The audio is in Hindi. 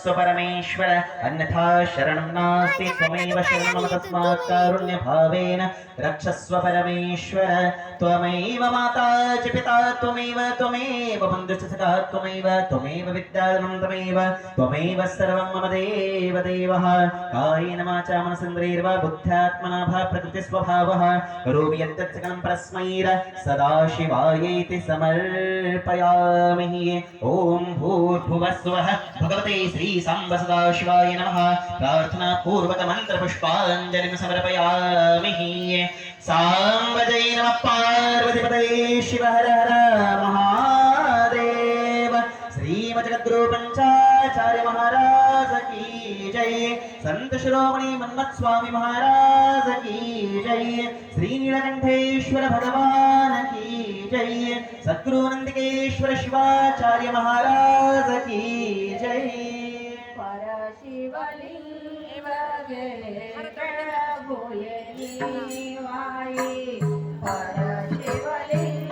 स्वपरमेश्वर अन्यथा शरणं नास्ति त्वमेव शरणं तस्मात् कारुण्यभावेन रक्षस्व परमेश्वर त्वमेव माता च पिता त्वमेव बन्धुश्च सखा त्वमेव विद्याधनं त्वमेव सर्वं मम देव देवः कायेन वाचा मनसेन्द्रियैर्वा बुद्ध्यात्मना वा प्रकृतिस्वभावः करोमि यद्यत् सकलं परस्मै सदा शिवायेति समर्पयामि ॐ भूर्भुवः स्वः भगवते श्री सांब सदाशिवाय नमः प्रार्थना पूर्वक मंत्र पुष्पांजलिं समर्पयामि सांब जय नमः पार्वतीपतये शिव हर हर महादेव श्रीमद्गुरु पंचाचार्य महाराज की जय संत शिरोमणि मन्मथ स्वामी महाराज की जय श्री नीलकंठेश्वर भगवान की जय सद्गुरु नंदिकेश्वर शिवाचार्य महाराज की जय परशिवलिंग वाई परशिवलिंग